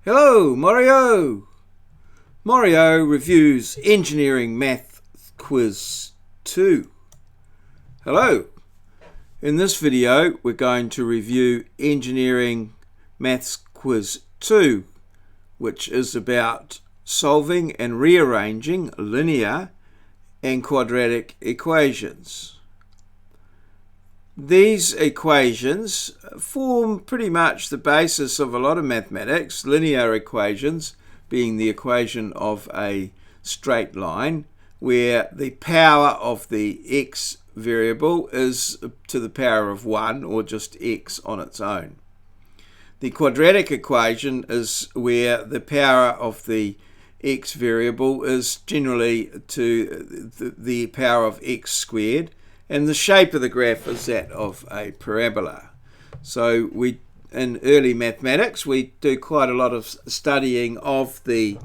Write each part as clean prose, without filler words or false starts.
Hello, Maurieo! Maurieo reviews Engineering Math Quiz 2. Hello! In this video, we're going to review Engineering Maths Quiz 2, which is about solving and rearranging linear and quadratic equations. These equations form pretty much the basis of a lot of mathematics, linear equations being the equation of a straight line where the power of the x variable is to the power of 1 or just x on its own. The quadratic equation is where the power of the x variable is generally to the power of x squared, and the shape of the graph is that of a parabola. So in early mathematics, we do quite a lot of studying of the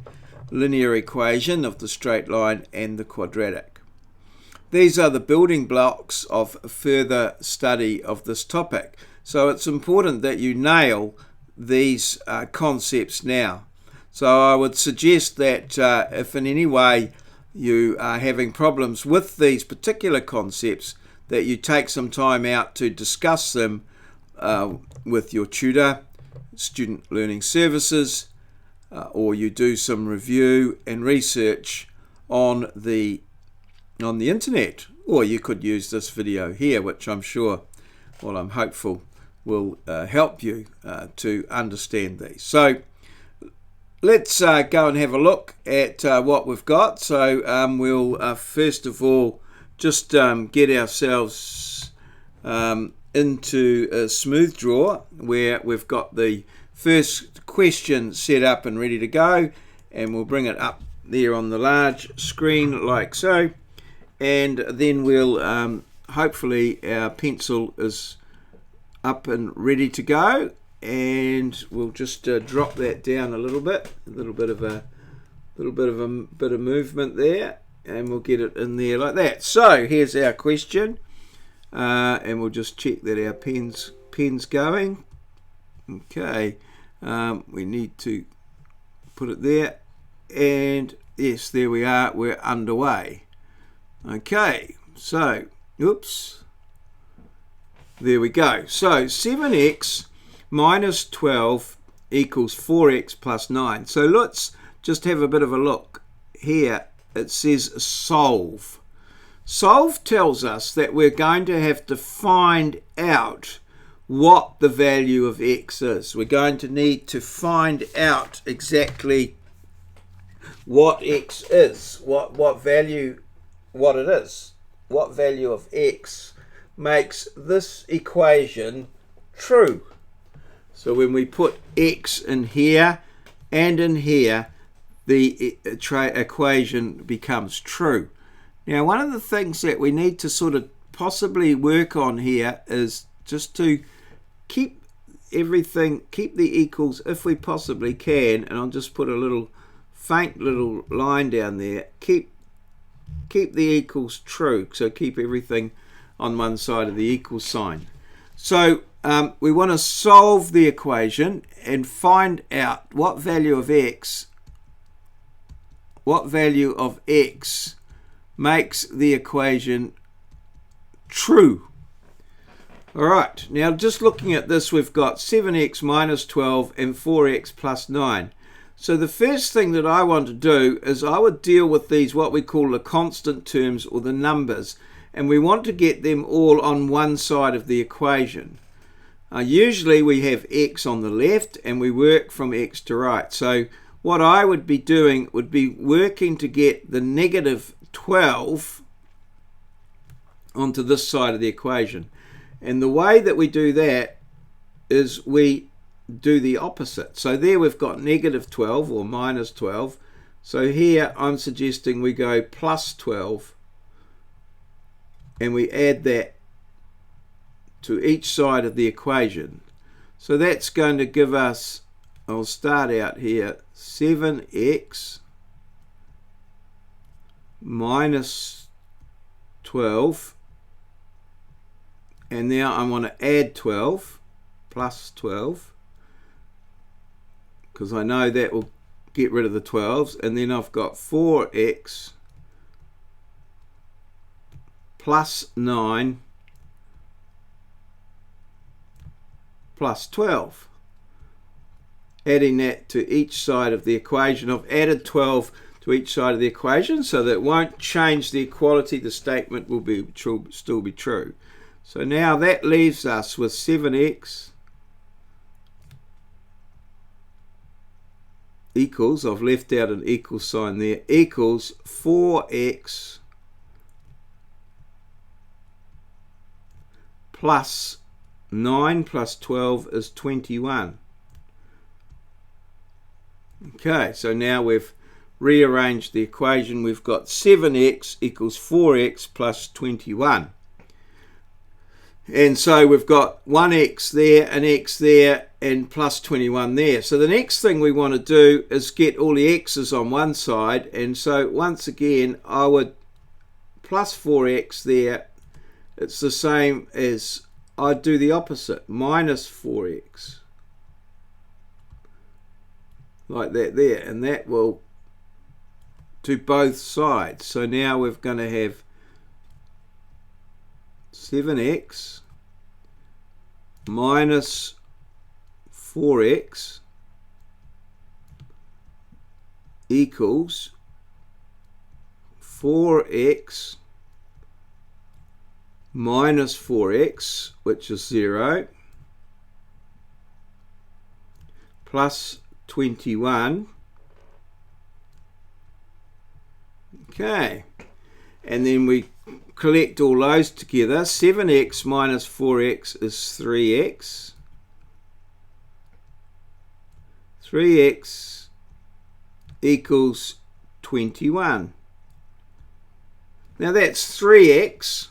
linear equation of the straight line and the quadratic. These are the building blocks of further study of this topic. So it's important that you nail these concepts now. So I would suggest that if in any way you are having problems with these particular concepts, that you take some time out to discuss them with your tutor, student learning services, or you do some review and research on the internet, or you could use this video here, which I'm sure, well, I'm hopeful will help you to understand these. So let's go and have a look at what we've got. So we'll first of all just get ourselves into a smooth draw where we've got the first question set up and ready to go, and we'll bring it up there on the large screen like so, and then we'll hopefully our pencil is up and ready to go, and we'll just drop that down a little bit of movement there, and we'll get it in there like that. So here's our question, and we'll just check that our pen's going. Okay, we need to put it there, and yes, there we are, we're underway. Okay, so oops, there we go. So 7x minus 12 equals 4x plus 9. So let's just have a bit of a look here. It says solve. Solve tells us that we're going to have to find out what the value of x is. We're going to need to find out exactly what x is, what value of x makes this equation true. So when we put x in here and in here, the equation becomes true. Now, one of the things that we need to sort of possibly work on here is just to keep the equals if we possibly can, and I'll just put a little faint little line down there. Keep the equals true, so keep everything on one side of the equal sign. So we want to solve the equation and find out what value of x makes the equation true. All right, now just looking at this, we've got 7x minus 12 and 4x plus 9. So the first thing that I want to do is I would deal with these, what we call the constant terms or the numbers, and we want to get them all on one side of the equation. Usually we have x on the left and we work from x to right. So what I would be doing would be working to get the negative 12 onto this side of the equation. And the way that we do that is we do the opposite. So there we've got negative 12 or minus 12. So here I'm suggesting we go plus 12 and we add that to each side of the equation. So that's going to give us, I'll start out here, 7x minus 12, and now I want to add 12 plus 12 because I know that will get rid of the 12s, and then I've got 4x plus 9 plus 12. Adding that to each side of the equation. I've added 12 to each side of the equation so that it won't change the equality. The statement will be true, still be true. So now that leaves us with 7x equals, I've left out an equal sign there, equals 4x plus 9 plus 12 is 21. Okay, so now we've rearranged the equation. We've got 7x equals 4x plus 21. And so we've got 1x there, an x there, and plus 21 there. So the next thing we want to do is get all the x's on one side. And so once again, I would plus 4x there. It's the same as I'd do the opposite, minus 4x. Like that there. And that will do both sides. So now we're going to have 7x minus 4x equals 4x minus 4x, which is 0, plus 21. Okay, and then we collect all those together. 7x minus 4x is 3x. 3x equals 21. Now that's 3x.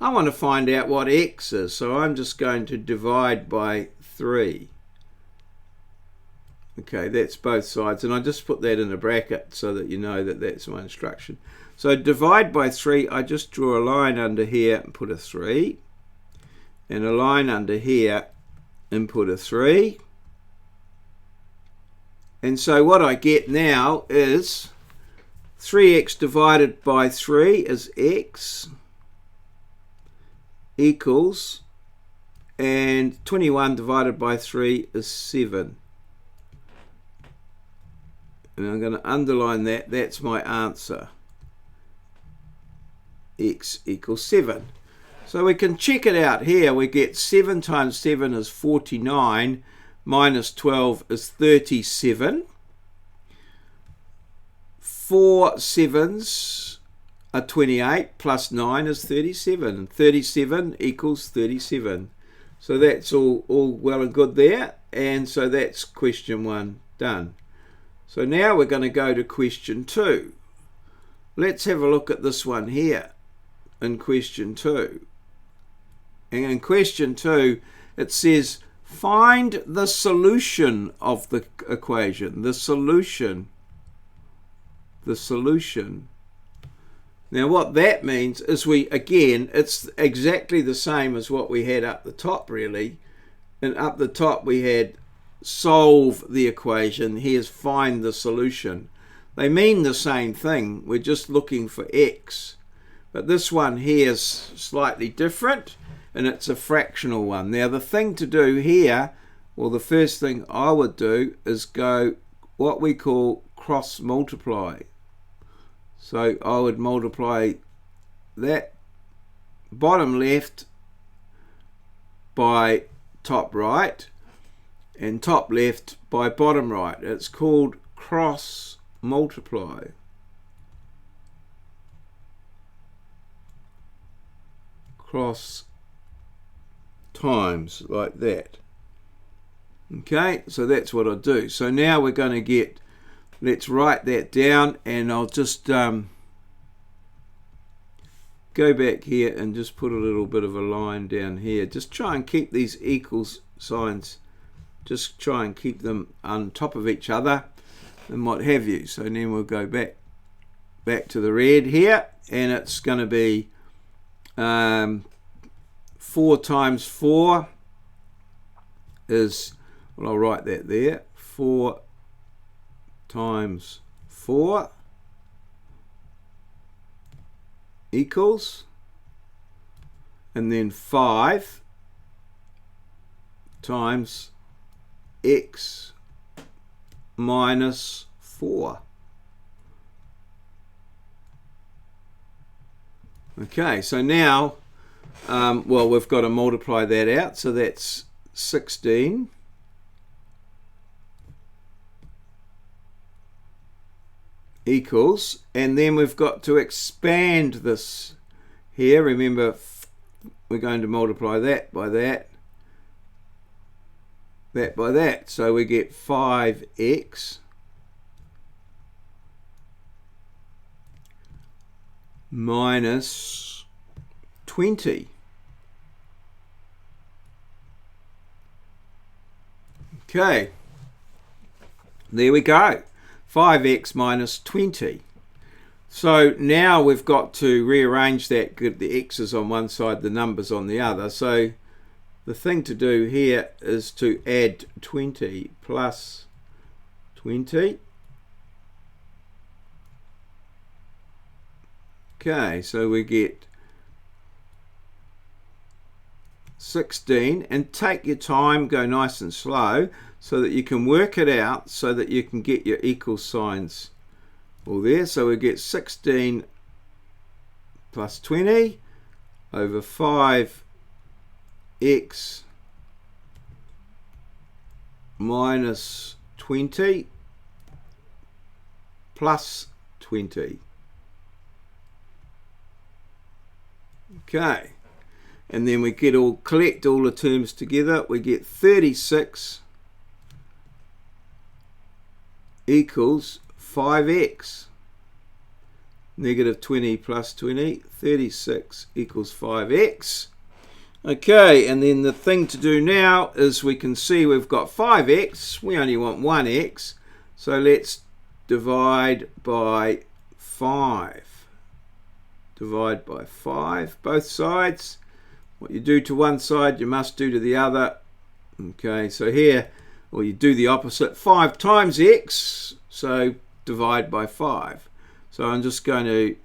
I want to find out what x is, so I'm just going to divide by 3. Okay, that's both sides, and I just put that in a bracket so that you know that that's my instruction. So divide by 3, I just draw a line under here and put a 3, and a line under here and put a 3. And so what I get now is 3x divided by 3 is x equals, and 21 divided by 3 is 7. And I'm going to underline that. That's my answer. X equals 7. So we can check it out here. We get 7 times 7 is 49, minus 12 is 37. 4 sevens are 28, plus 9 is 37. And 37 equals 37. So that's all well and good there. And so that's question 1 done. So now we're going to go to question 2. Let's have a look at this one here in question 2. And in question 2, it says, find the solution of the equation. The solution. Now what that means is it's exactly the same as what we had up the top really. And up the top we had solve the equation. Here's find the solution. They mean the same thing. We're just looking for x. But this one here is slightly different, and it's a fractional one. Now the thing to do here, well, the first thing I would do is go what we call cross multiply. So I would multiply that bottom left by top right, and top left by bottom right. It's called cross multiply. Cross times, like that. Okay, so that's what I do. So now we're going to get, let's write that down, and I'll just go back here and just put a little bit of a line down here. Just try and keep these equals signs, just try and keep them on top of each other and what have you. So then we'll go back to the red here, and it's going to be 4 times 4 is, well, I'll write that there, 4 times 4 equals, and then 5 times x minus 4. Okay, so now, well, we've got to multiply that out, so that's 16 equals, and then we've got to expand this here. Remember, we're going to multiply that by that, that by that, so we get 5x minus 20. Okay, there we go, 5x minus 20. So now we've got to rearrange that, get the x's on one side, the numbers on the other. So the thing to do here is to add 20 plus 20. Okay, so we get 16, and take your time, go nice and slow so that you can work it out, so that you can get your equal signs all there. So we get 16 plus 20 over 5x minus 20 plus 20. Okay, and then we collect all the terms together. We get 36 equals 5x. Negative 20 plus 20, 36 equals 5x. Okay, and then the thing to do now is, we can see we've got 5x, we only want 1x, so let's divide by 5. Divide by 5, both sides. What you do to one side, you must do to the other. Okay, so here, well, you do the opposite. 5 times x, so divide by 5. So I'm just going to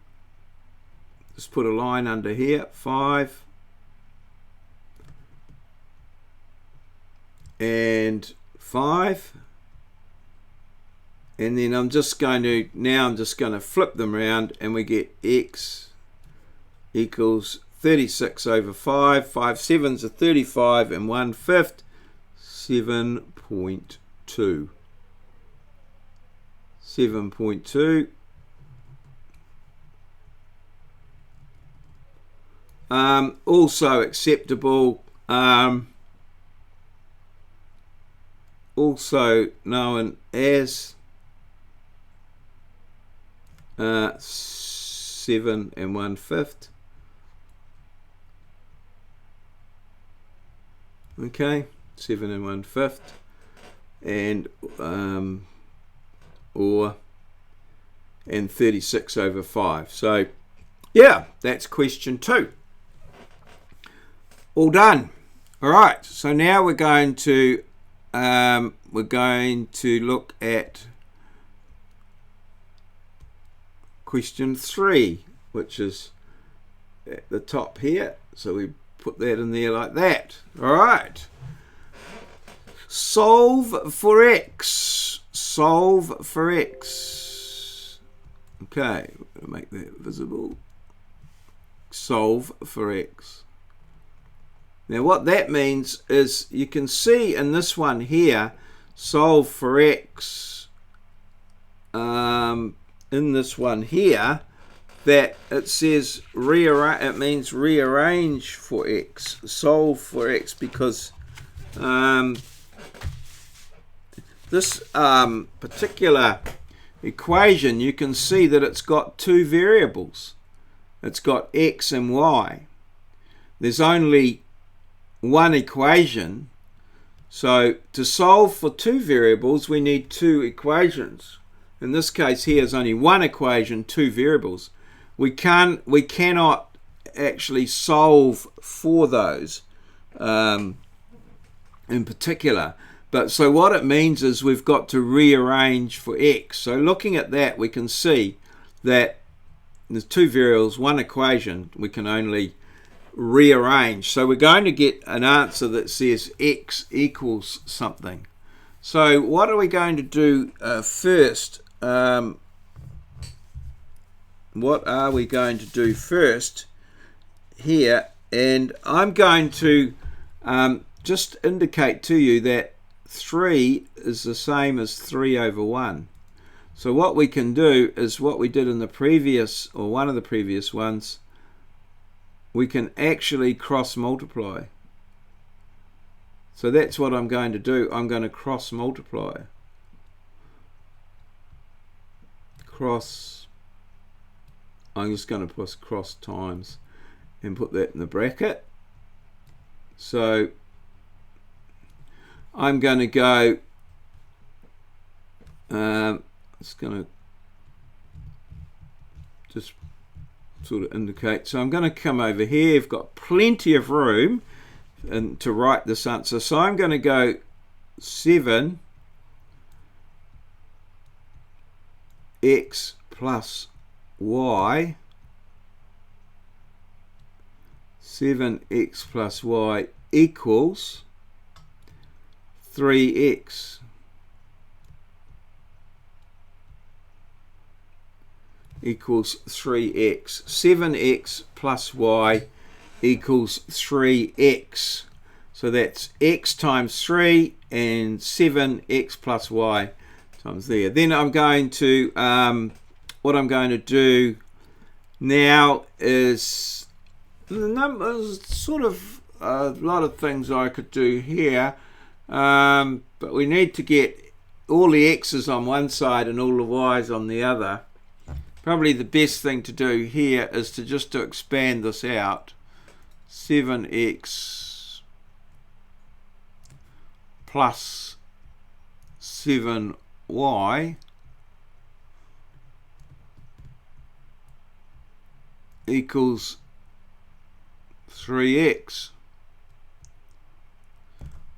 just put a line under here, 5 and 5, and then I'm just going to flip them around, and we get x equals 36 over 5. 5 sevens are 35, and 1/5, 7.2. 7.2. Also acceptable, also known as 7 1/5. Okay, 7 1/5, and 36 over 5. So yeah, that's question 2. All done. All right, so now we're going to look at question 3, which is at the top here. So we put that in there like that. All right. Solve for x. Solve for x. Okay, we're going to make that visible. Solve for x. Now what that means is, you can see in this one here, solve for x, in this one here, that it says it means rearrange for x, solve for x, because this particular equation, you can see that it's got 2 variables. It's got x and y. There's only one equation, so to solve for 2 variables we need 2 equations. In this case here is only one equation, 2 variables. We cannot actually solve for those in particular, But so what it means is we've got to rearrange for x. So looking at that, we can see that there's two variables, one equation, we can only rearrange. So we're going to get an answer that says x equals something. So what are we going to do first? What are we going to do first here? And I'm going to just indicate to you that 3 is the same as 3 over 1. So what we can do is what we did in the previous, or one of the previous ones, we can actually cross multiply. So that's what I'm going to do. I'm going to cross multiply. I'm just going to put cross times and put that in the bracket. So I'm going to go, it's going to just sort of indicate. So I'm going to come over here. I've got plenty of room to write this answer. So I'm going to go 7 x plus y, 7x plus y equals 3x. Equals 3x. 7x plus y equals 3x. So that's x times 3 and 7x plus y times there. Then I'm going to, what I'm going to do now is the numbers, sort of a lot of things I could do here, but we need to get all the x's on one side and all the y's on the other. Probably the best thing to do here is to just to expand this out. 7x plus 7y equals 3x.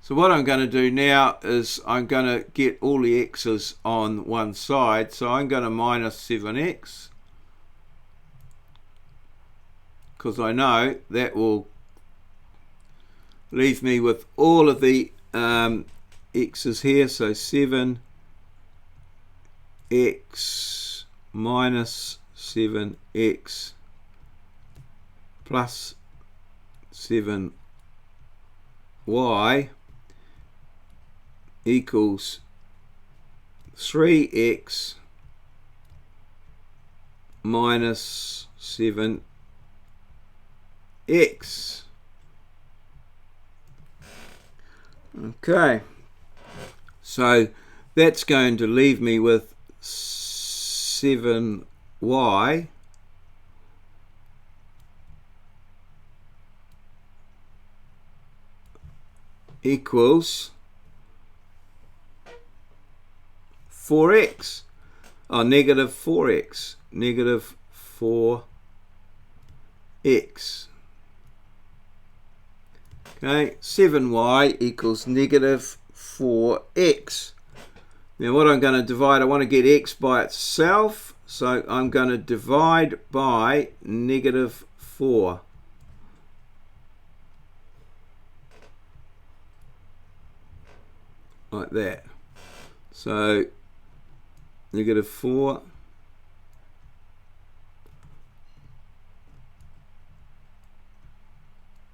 So what I'm going to do now is I'm going to get all the x's on one side. So I'm going to minus 7x, because I know that will leave me with all of the x's here. So 7x minus 7x plus 7y equals 3x minus 7x. Okay, so that's going to leave me with 7y equals 4x, or negative 4x, negative 4x. Okay, 7y equals negative 4x. Now what I'm going to divide, I want to get x by itself, so I'm going to divide by negative 4. Like that. So negative 4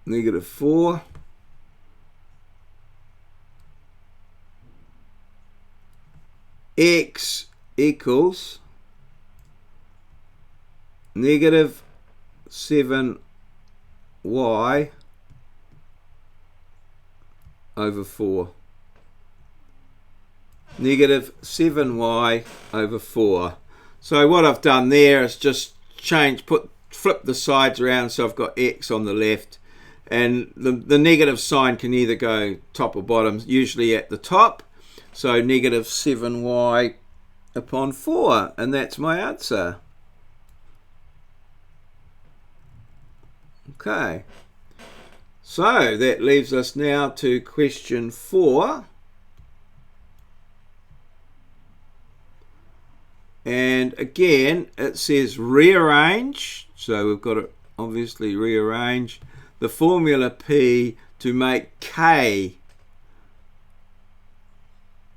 negative 4 x equals negative 7y over 4. Negative 7y over 4. So what I've done there is just flip the sides around, so I've got x on the left, and the negative sign can either go top or bottom, usually at the top. So negative 7y upon 4, and that's my answer. Okay, so that leaves us now to question 4. And again, it says rearrange. So we've got to obviously rearrange the formula P to make K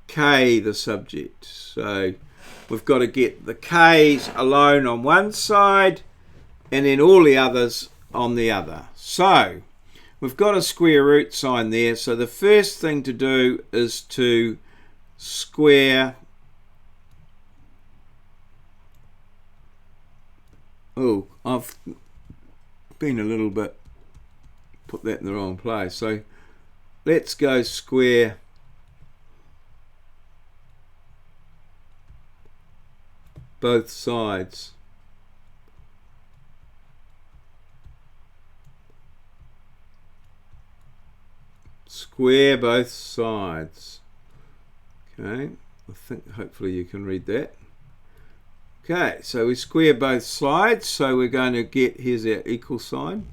the subject. So we've got to get the K's alone on one side and then all the others on the other. So we've got a square root sign there. So the first thing to do is to square. Oh, I've been a little bit, put that in the wrong place. So let's go square both sides. Square both sides. Okay, I think hopefully you can read that. Okay, so we square both sides, so we're going to get, here's our equal sign.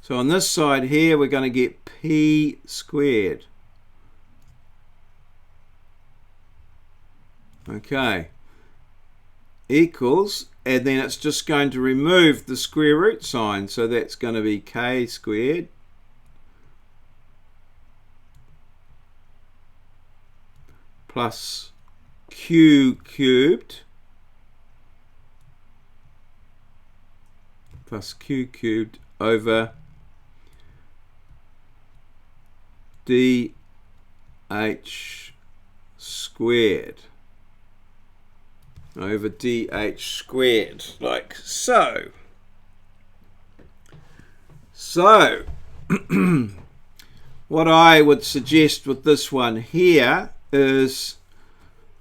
So on this side here, we're going to get P squared. Okay, equals, and then it's just going to remove the square root sign, so that's going to be K squared plus Q cubed over DH squared over DH squared, like so. So what I would suggest with this one here is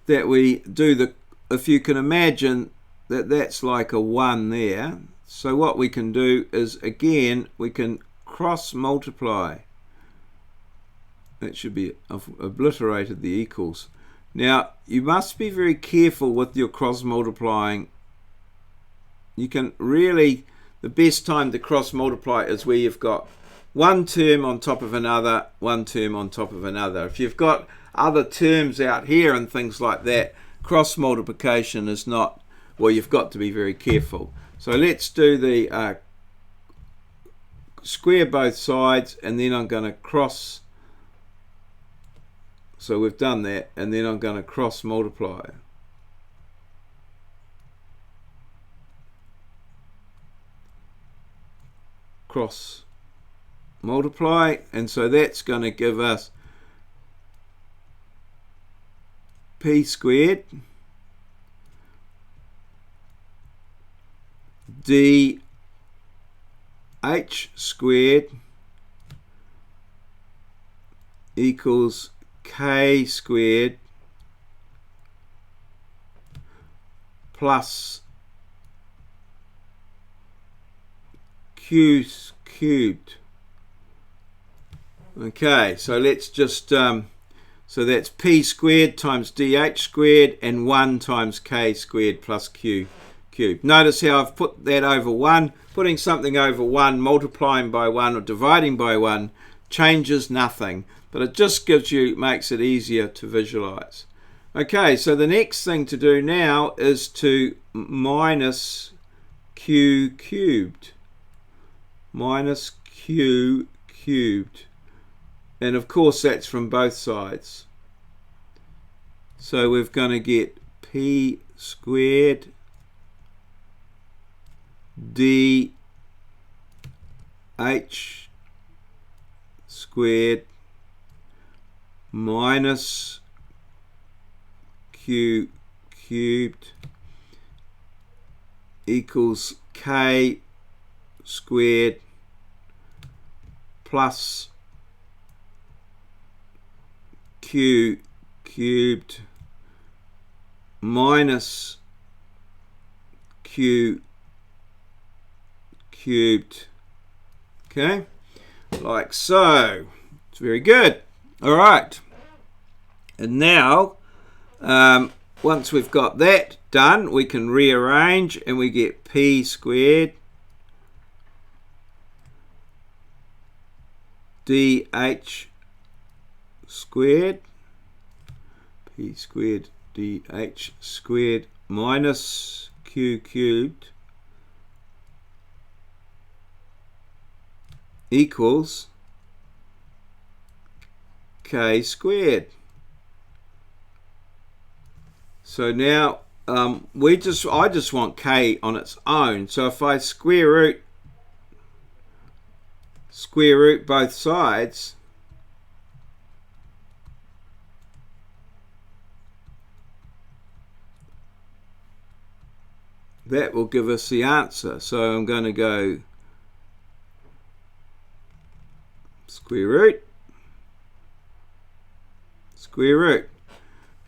that we do the, if you can imagine that that's like a 1 there, so what we can do is, again, we can cross multiply. That should be, I've obliterated the equals. Now you must be very careful with your cross multiplying. You can really, the best time to cross multiply is where you've got one term on top of another, one term on top of another. If you've got other terms out here and things like that, cross multiplication is not, well, you've got to be very careful. So let's do the square both sides, and then I'm going to cross. So we've done that, and then I'm going to cross multiply. Cross multiply, and so that's going to give us P squared DH squared equals K squared plus Q cubed. Okay, so let's just so that's P squared times DH squared and 1 times K squared plus Q cubed. Notice how I've put that over 1. Putting something over 1, multiplying by 1 or dividing by 1 changes nothing, but it just gives you, makes it easier to visualize. Okay, so the next thing to do now is to minus Q cubed. Minus Q cubed. And of course that's from both sides. So we're going to get P squared DH squared minus Q cubed equals K squared plus Q cubed minus Q cubed. Okay, like so. It's very good. All right, and now once we've got that done, we can rearrange and we get P squared DH squared, P squared dh squared minus q cubed equals k squared. So now I just want k on its own. So if I square root both sides, that will give us the answer. So I'm going to go square root.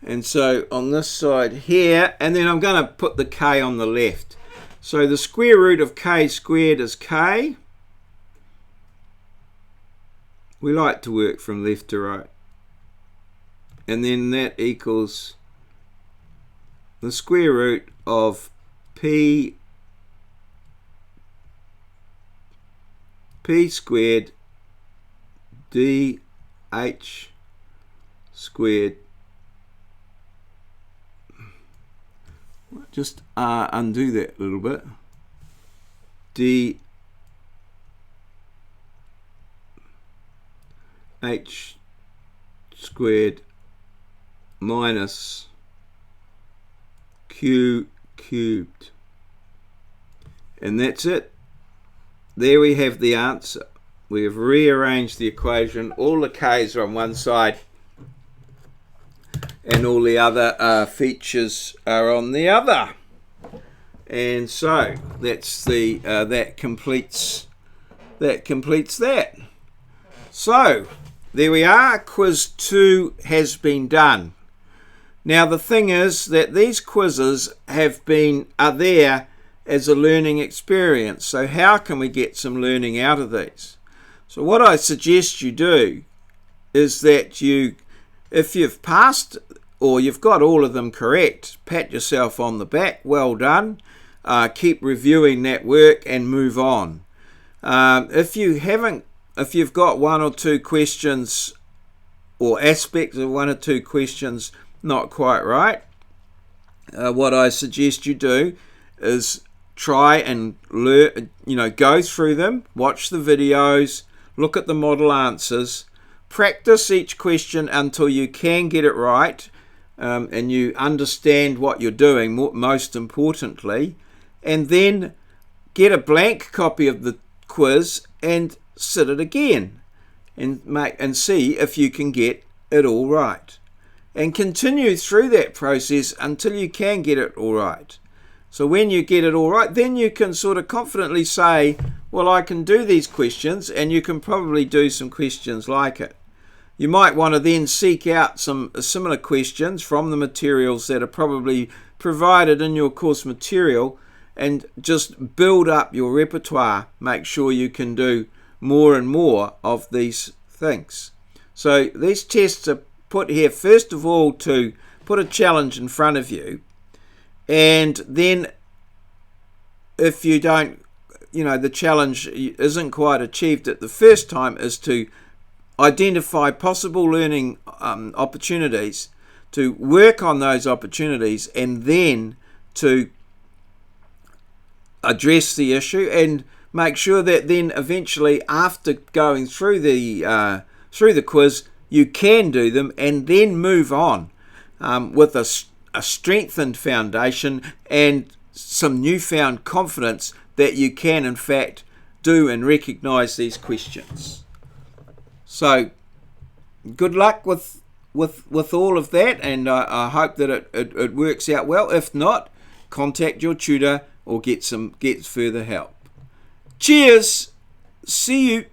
And so on this side here, and then I'm going to put the k on the left. So the square root of k squared is k. We like to work from left to right. And then that equals the square root of p squared dh squared. Just undo that a little bit. dh squared minus q cubed. And that's it. There we have the answer. We have rearranged the equation. All the k's are on one side and all the other features are on the other. And so that's the that completes that. So there we are. Quiz 2 has been done. Now the thing is that these quizzes are there as a learning experience. So how can we get some learning out of these? So what I suggest you do is that if you've passed or you've got all of them correct, pat yourself on the back, well done. Keep reviewing that work and move on. If you've got one or two questions or aspects of one or two questions not quite right, what I suggest you do is try and learn, go through them, watch the videos, look at the model answers, practice each question until you can get it right, and you understand what you're doing, most importantly, and then get a blank copy of the quiz and sit it again and see if you can get it all right. And continue through that process until you can get it all right. So when you get it all right, then you can sort of confidently say, well, I can do these questions, and you can probably do some questions like it. You might want to then seek out some similar questions from the materials that are probably provided in your course material and just build up your repertoire. Make sure you can do more and more of these things. So these tests are put here first of all to put a challenge in front of you, and then if you don't, the challenge isn't quite achieved at the first time, is to identify possible learning opportunities, to work on those opportunities, and then to address the issue and make sure that then eventually, after going through the quiz, you can do them and then move on with a strengthened foundation and some newfound confidence that you can in fact do and recognize these questions. So good luck with all of that, and I hope that it works out well. If not, contact your tutor or get further help. Cheers. See you.